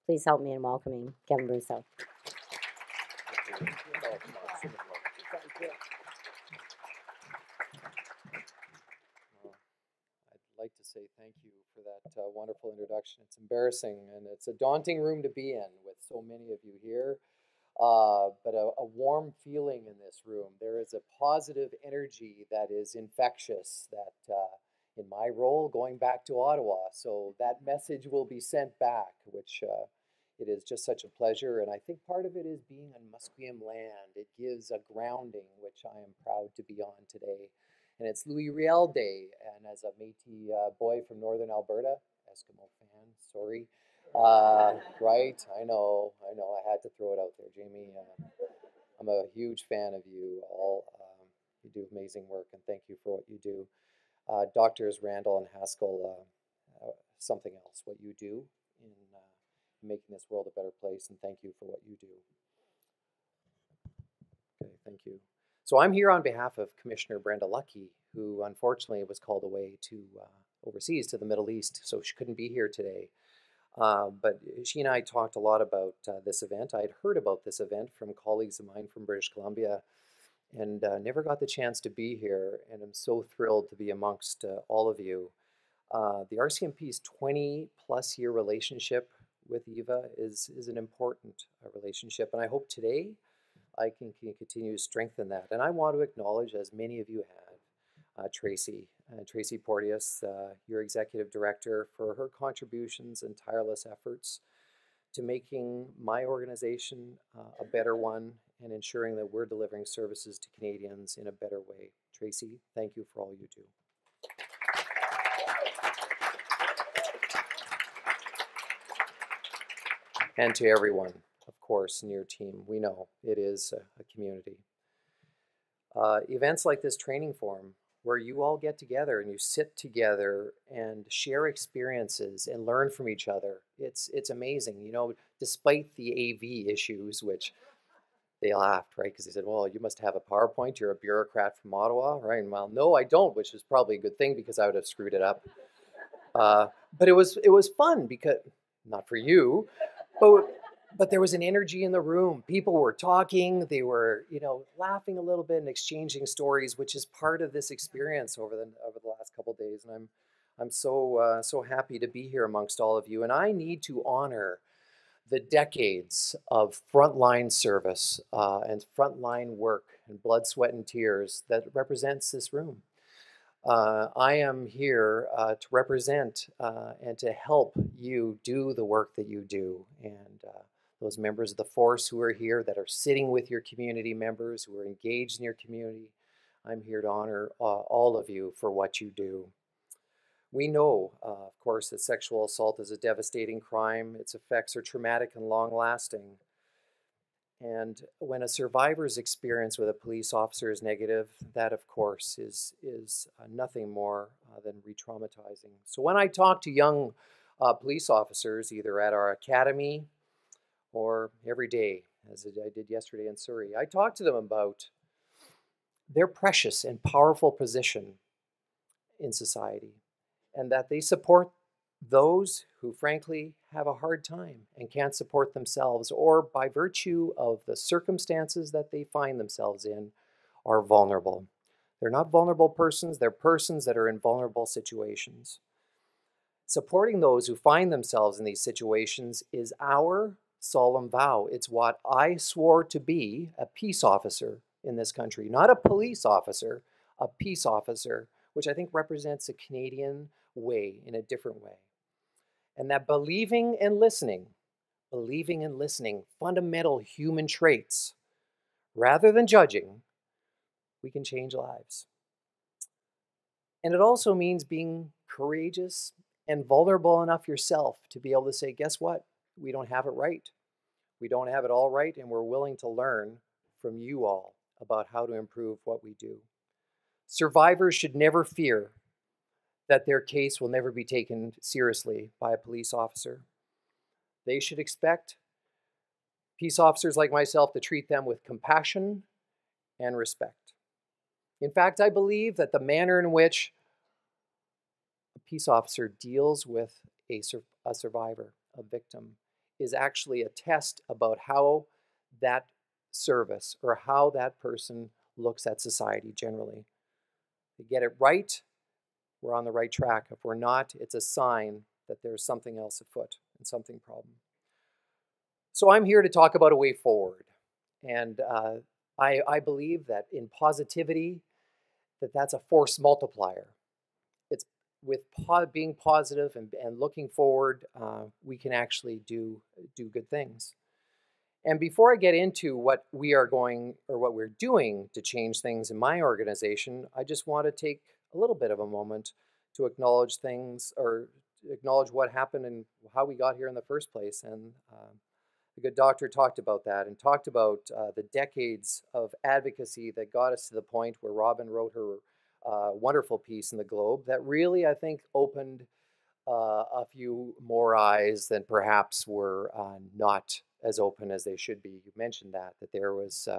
Please help me in welcoming Kevin Brosseau. I'd like to say thank you for that wonderful introduction. It's embarrassing and it's a daunting room to be in with so many of you here, but a warm feeling in this room. There is a positive energy that is infectious that in my role going back to Ottawa, so that message will be sent back, which it is just such a pleasure. And I think part of it is being on Musqueam land. It gives a grounding, which I am proud to be on today. And it's Louis Riel Day, and as a Métis boy from Northern Alberta, Eskimo fan, sorry, right? I know, I had to throw it out there, Jamie. I'm a huge fan of you all. You do amazing work, and thank you for what you do. Doctors Randall and Haskell, something else, what you do in making this world a better place, and thank you for what you do. Okay, thank you. So I'm here on behalf of Commissioner Brenda Lucki, who unfortunately was called away to overseas to the Middle East, so she couldn't be here today. But she and I talked a lot about this event. I had heard about this event from colleagues of mine from British Columbia and never got the chance to be here, and I'm so thrilled to be amongst all of you. The RCMP's 20-plus year relationship with Eva is an important relationship, and I hope today I can continue to strengthen that. And I want to acknowledge, as many of you have, Tracy Porteous, your executive director, for her contributions and tireless efforts to making my organization a better one and ensuring that we're delivering services to Canadians in a better way. Tracy, thank you for all you do. And to everyone, of course, in your team. We know it is a community. Events like this training forum, where you all get together and you sit together and share experiences and learn from each other. It's amazing. You know, despite the AV issues, which they laughed, right? Because they said, well, you must have a PowerPoint. You're a bureaucrat from Ottawa, right? And well, no, I don't, which is probably a good thing because I would have screwed it up. But it was fun because, not for you, but there was an energy in the room. People were talking, they were, laughing a little bit and exchanging stories, which is part of this experience over the last couple of days. And I'm so happy to be here amongst all of you. And I need to honor the decades of frontline service and frontline work and blood, sweat, and tears that represents this room. I am here to represent and to help you do the work that you do. And those members of the force who are here that are sitting with your community members, who are engaged in your community, I'm here to honor all of you for what you do. We know, of course, that sexual assault is a devastating crime. Its effects are traumatic and long-lasting. And when a survivor's experience with a police officer is negative, that, of course, is nothing more than re-traumatizing. So when I talk to young police officers, either at our academy or every day, as I did yesterday in Surrey, I talk to them about their precious and powerful position in society, and that they support those who frankly have a hard time and can't support themselves, or by virtue of the circumstances that they find themselves in, are vulnerable. They're not vulnerable persons, they're persons that are in vulnerable situations. Supporting those who find themselves in these situations is our solemn vow. It's what I swore to be, a peace officer in this country, not a police officer, a peace officer, which I think represents a Canadian way in a different way. And that believing and listening, fundamental human traits, rather than judging, we can change lives. And it also means being courageous and vulnerable enough yourself to be able to say, guess what? We don't have it right. We don't have it all right, and we're willing to learn from you all about how to improve what we do. Survivors should never fear that their case will never be taken seriously by a police officer. They should expect peace officers like myself to treat them with compassion and respect. In fact, I believe that the manner in which a peace officer deals with a survivor, a victim, is actually a test about how that service or how that person looks at society generally. If we get it right, we're on the right track. If we're not, it's a sign that there's something else afoot and something problem. So I'm here to talk about a way forward. And I believe that in positivity, that's a force multiplier. It's with being positive and looking forward, we can actually do good things. And before I get into what we are going or what we're doing to change things in my organization, I just want to take a little bit of a moment to acknowledge things or acknowledge what happened and how we got here in the first place. And the good doctor talked about that and talked about the decades of advocacy that got us to the point where Robin wrote her wonderful piece in the Globe that really, I think, opened a few more eyes than perhaps were not as open as they should be. You mentioned that there was,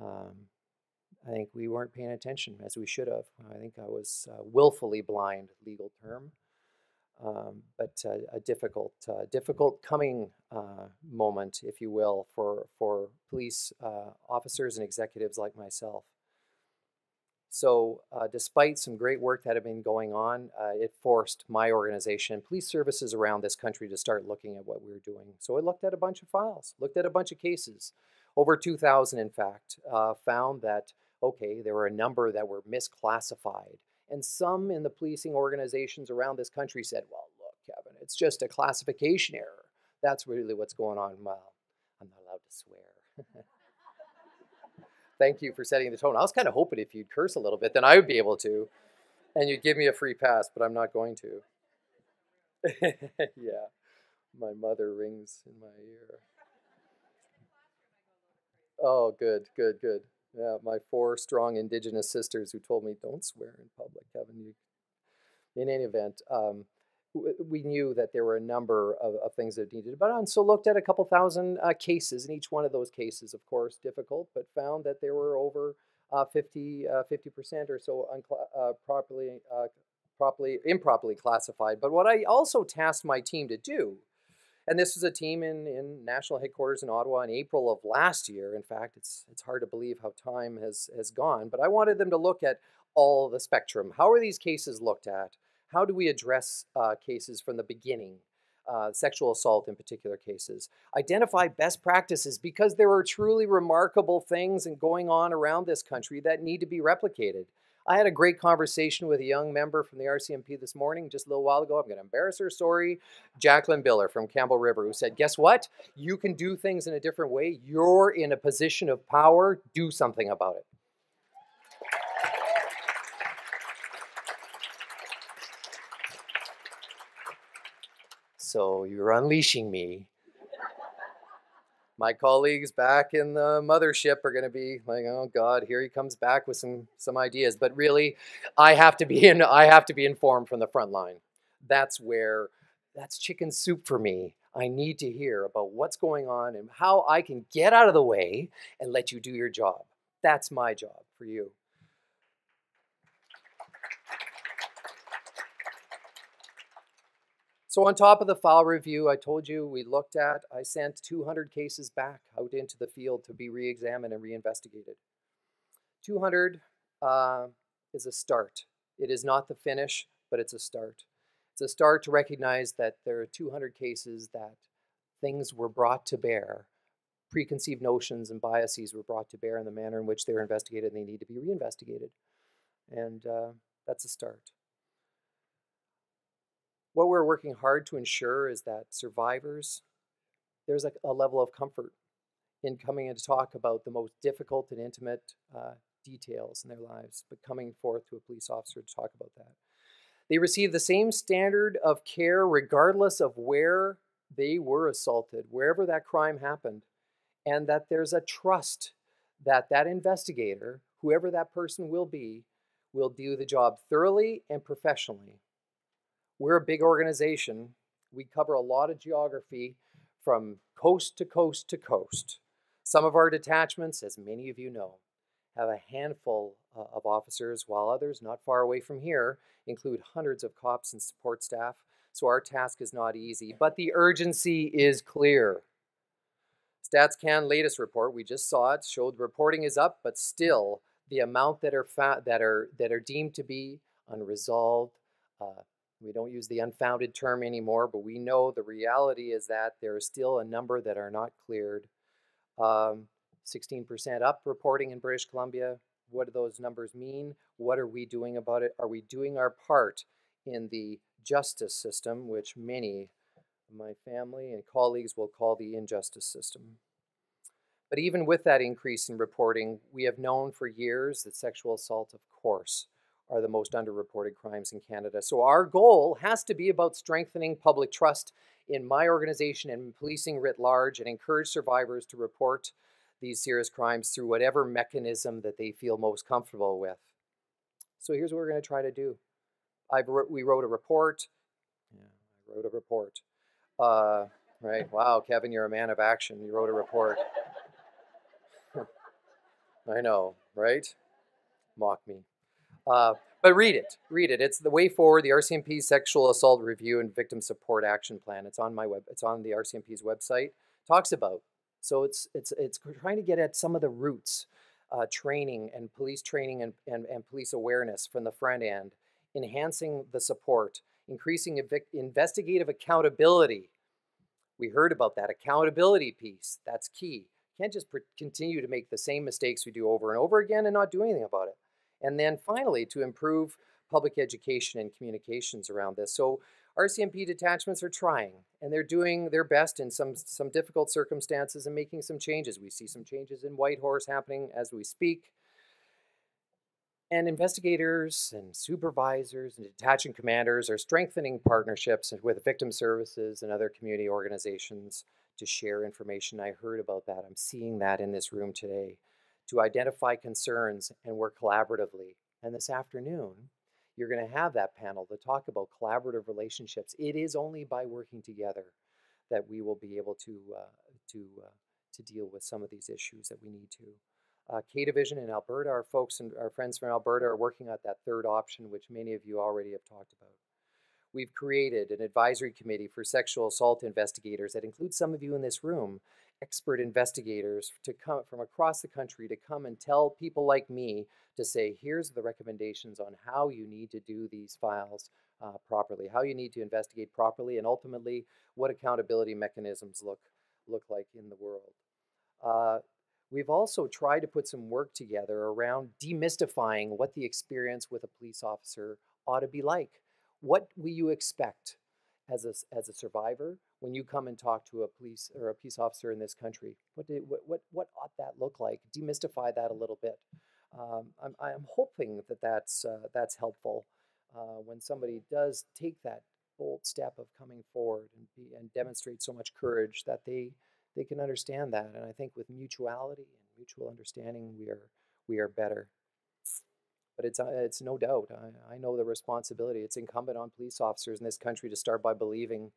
I think we weren't paying attention as we should have. I think I was willfully blind, legal term, but a difficult coming moment, if you will, for police officers and executives like myself. So despite some great work that had been going on, it forced my organization, police services around this country, to start looking at what we were doing. So I looked at a bunch of files, looked at a bunch of cases, over 2,000 in fact, found that, okay, there were a number that were misclassified. And some in the policing organizations around this country said, well, look, Kevin, it's just a classification error. That's really what's going on. Well, I'm not allowed to swear. Thank you for setting the tone. I was kind of hoping if you'd curse a little bit, then I would be able to, and you'd give me a free pass, but I'm not going to. Yeah, my mother rings in my ear. Oh, good. Yeah, my 4 strong Indigenous sisters who told me, don't swear in public, Kevin. In any event, we knew that there were a number of things that needed to be done. So looked at a couple thousand cases, and each one of those cases, of course, difficult, but found that there were over 50% or so improperly classified. But what I also tasked my team to do, and this was a team in national headquarters in Ottawa in April of last year. In fact, it's hard to believe how time has gone. But I wanted them to look at all the spectrum. How are these cases looked at? How do we address cases from the beginning? Sexual assault in particular cases. Identify best practices, because there are truly remarkable things going on around this country that need to be replicated. I had a great conversation with a young member from the Rcmp this morning, just a little while ago. I'm going to embarrass her story. Jacqueline Biller from Campbell River, who said, guess what? You can do things in a different way. You're in a position of power. Do something about it. So you're unleashing me. My colleagues back in the mothership are going to be like, "Oh God, here he comes back with some ideas." But really, I have to be informed from the front line. That's chicken soup for me. I need to hear about what's going on and how I can get out of the way and let you do your job. That's my job for you. So on top of the file review, I told you I sent 200 cases back out into the field to be re-examined and reinvestigated. 200 is a start. It is not the finish, but it's a start. It's a start to recognize that there are 200 cases that things were brought to bear, preconceived notions and biases were brought to bear in the manner in which they were investigated, and they need to be reinvestigated. And that's a start. What we're working hard to ensure is that survivors, there's a level of comfort in coming in to talk about the most difficult and intimate details in their lives, but coming forth to a police officer to talk about that. They receive the same standard of care regardless of where they were assaulted, wherever that crime happened, and that there's a trust that that investigator, whoever that person will be, will do the job thoroughly and professionally. We're a big organization. We cover a lot of geography from coast to coast to coast. Some of our detachments, as many of you know, have a handful of officers, while others not far away from here include hundreds of cops and support staff. So our task is not easy, but the urgency is clear. StatsCan latest report, we just saw it, showed reporting is up, but still the amount that are deemed to be unresolved. We don't use the unfounded term anymore, but we know the reality is that there is still a number that are not cleared. 16% up reporting in British Columbia. What do those numbers mean? What are we doing about it? Are we doing our part in the justice system, which many of my family and colleagues will call the injustice system? But even with that increase in reporting, we have known for years that sexual assault, of course, are the most underreported crimes in Canada. So our goal has to be about strengthening public trust in my organization and policing writ large, and encourage survivors to report these serious crimes through whatever mechanism that they feel most comfortable with. So here's what we're going to try to do. We wrote a report. Yeah, I wrote a report. Right. Wow, Kevin, you're a man of action. You wrote a report. I know, right? Mock me. But read it. Read it. It's the way forward. The Rcmp Sexual Assault Review and Victim Support Action Plan. It's on It's on the Rcmp's website. Talks about. So it's trying to get at some of the roots, training and police training and police awareness from the front end, enhancing the support, increasing investigative accountability. We heard about that accountability piece. That's key. You can't just continue to make the same mistakes we do over and over again and not do anything about it. And then finally, to improve public education and communications around this. So Rcmp detachments are trying, and they're doing their best in some difficult circumstances and making some changes. We see some changes in Whitehorse happening as we speak. And investigators and supervisors and detachment commanders are strengthening partnerships with victim services and other community organizations to share information. I heard about that. I'm seeing that in this room today, to identify concerns and work collaboratively. And this afternoon, you're going to have that panel to talk about collaborative relationships. It is only by working together that we will be able to deal with some of these issues that we need to. K-Division in Alberta, our folks and our friends from Alberta are working on that third option, which many of you already have talked about. We've created an advisory committee for sexual assault investigators that includes some of you in this room, expert investigators to come from across the country to come and tell people like me to say, here's the recommendations on how you need to do these files properly, how you need to investigate properly, and ultimately what accountability mechanisms look like in the world. We've also tried to put some work together around demystifying what the experience with a police officer ought to be like. What will you expect as a survivor when you come and talk to a police or a peace officer in this country? What ought that look like? Demystify that a little bit. I'm hoping that that's helpful when somebody does take that bold step of coming forward and demonstrate so much courage that they can understand that. And I think with mutuality and mutual understanding, we are better. But it's no doubt, I know the responsibility. It's incumbent on police officers in this country to start by believing.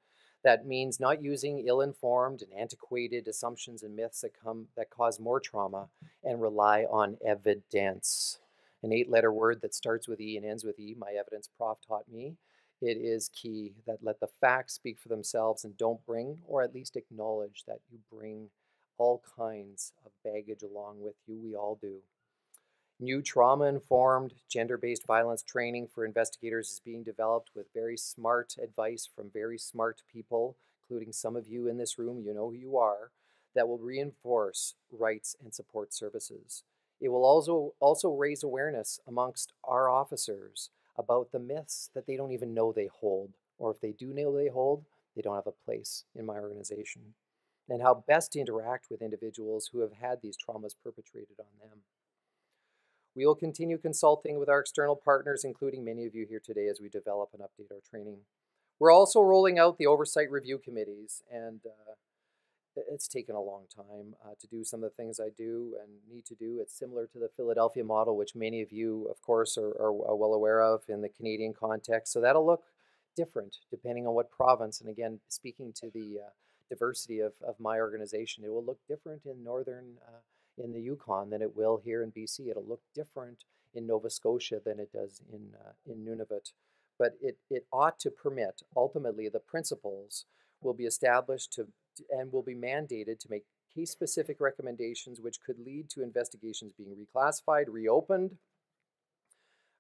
That means not using ill-informed and antiquated assumptions and myths that cause more trauma, and rely on evidence. An 8-letter word that starts with E and ends with E, my evidence prof taught me. It is key that let the facts speak for themselves and don't bring, or at least acknowledge that you bring all kinds of baggage along with you. We all do. New trauma-informed, gender-based violence training for investigators is being developed with very smart advice from very smart people, including some of you in this room, you know who you are, that will reinforce rights and support services. It will also raise awareness amongst our officers about the myths that they don't even know they hold, or if they do know they hold, they don't have a place in my organization, and how best to interact with individuals who have had these traumas perpetrated on them. We will continue consulting with our external partners, including many of you here today, as we develop and update our training. We're also rolling out the Oversight review committees, and it's taken a long time to do some of the things I do and need to do. It's similar to the Philadelphia model, which many of you, of course, are well aware of in the Canadian context. So that'll look different depending on what province. And again, speaking to the diversity of my organization, it will look different in the Yukon than it will here in BC. It'll look different in Nova Scotia than it does in Nunavut. but it ought to permit, ultimately, the principles will be established and will be mandated to make case-specific recommendations which could lead to investigations being reclassified, reopened,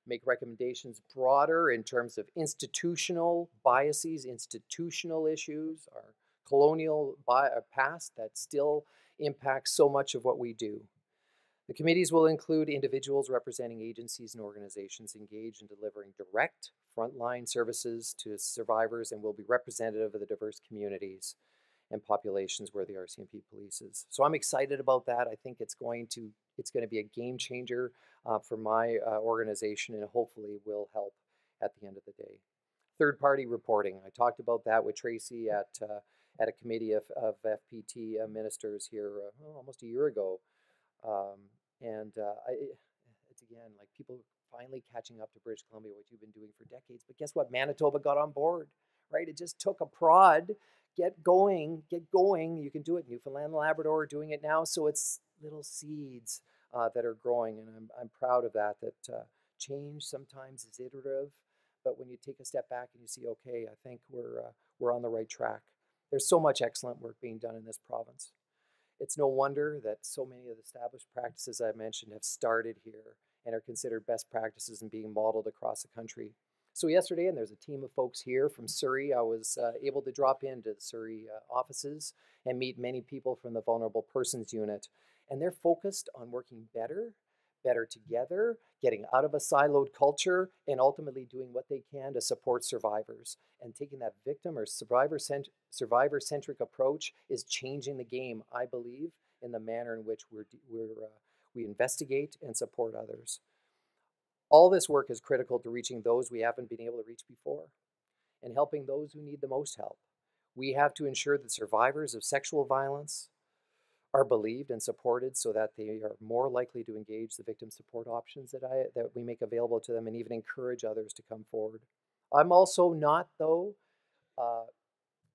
make recommendations broader in terms of institutional biases, institutional issues, our colonial past that still impacts so much of what we do. The committees will include individuals representing agencies and organizations engaged in delivering direct frontline services to survivors and will be representative of the diverse communities and populations where the Rcmp polices. So I'm excited about that. I think it's going to be a game changer for my organization, and hopefully will help at the end of the day. Third-party reporting. I talked about that with Tracy at a committee of FPT ministers here almost a year ago. It's again like people finally catching up to British Columbia, what you've been doing for decades. But guess what? Manitoba got on board, right? It just took a prod. Get going. You can do it. Newfoundland and Labrador are doing it now. So it's little seeds that are growing, and I'm proud of that. That change sometimes is iterative, but when you take a step back and you see, okay, I think we're on the right track. There's so much excellent work being done in this province. It's no wonder that so many of the established practices I mentioned have started here and are considered best practices and being modeled across the country. So yesterday, and there's a team of folks here from Surrey, I was able to drop into the Surrey offices and meet many people from the Vulnerable Persons Unit. And they're focused on working better together, getting out of a siloed culture, and ultimately doing what they can to support survivors. And taking that victim or survivor-centric approach is changing the game, I believe, in the manner in which we investigate and support others. All this work is critical to reaching those we haven't been able to reach before and helping those who need the most help. We have to ensure that survivors of sexual violence are believed and supported so that they are more likely to engage the victim support options that we make available to them, and even encourage others to come forward. I'm also not, though,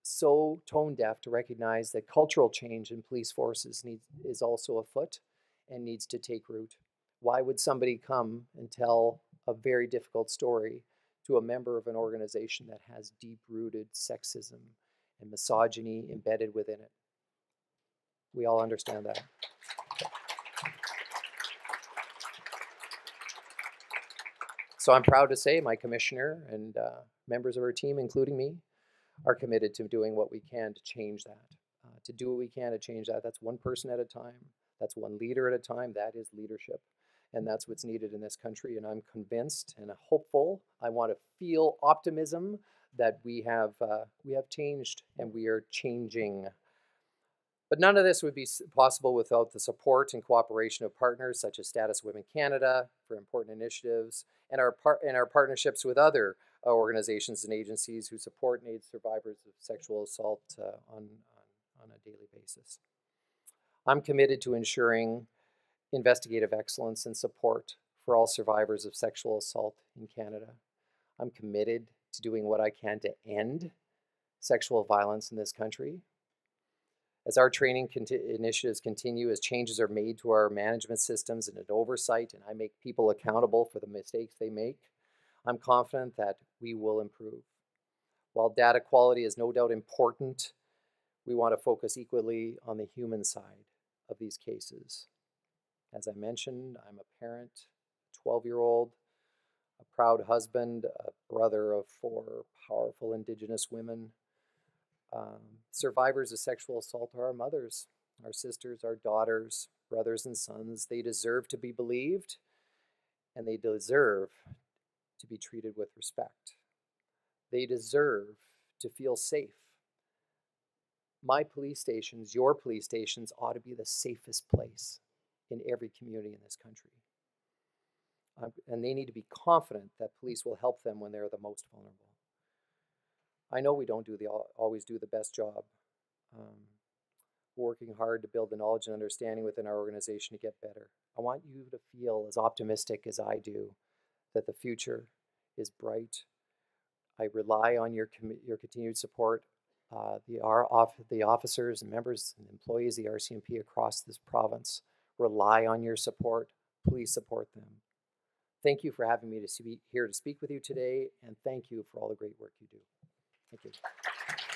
so tone deaf to recognize that cultural change in police forces is also afoot and needs to take root. Why would somebody come and tell a very difficult story to a member of an organization that has deep-rooted sexism and misogyny embedded within it? We all understand that. So I'm proud to say my commissioner and members of our team, including me, are committed to doing what we can to change that. To do what we can to change that. That's one person at a time. That's one leader at a time. That is leadership. And that's what's needed in this country. And I'm convinced and hopeful. I want to feel optimism that we have changed and we are changing. But none of this would be possible without the support and cooperation of partners such as Status Women Canada for important initiatives, and our partnerships with other organizations and agencies who support and aid survivors of sexual assault on a daily basis. I'm committed to ensuring investigative excellence and support for all survivors of sexual assault in Canada. I'm committed to doing what I can to end sexual violence in this country. As our training initiatives continue, as changes are made to our management systems and an oversight, and I make people accountable for the mistakes they make, I'm confident that we will improve. While data quality is no doubt important, we want to focus equally on the human side of these cases. As I mentioned, I'm a parent, 12-year-old, a proud husband, a brother of 4 powerful Indigenous women. Survivors of sexual assault are our mothers, our sisters, our daughters, brothers and sons. They deserve to be believed, and they deserve to be treated with respect. They deserve to feel safe. My police stations, your police stations, ought to be the safest place in every community in this country. And they need to be confident that police will help them when they're the most vulnerable. I know we don't always do the best job. We're working hard to build the knowledge and understanding within our organization to get better. I want you to feel as optimistic as I do that the future is bright. I rely on your continued support. The officers and members and employees of the Rcmp across this province rely on your support. Please support them. thank you for having me here to speak with you today, and thank you for all the great work you do. Thank you.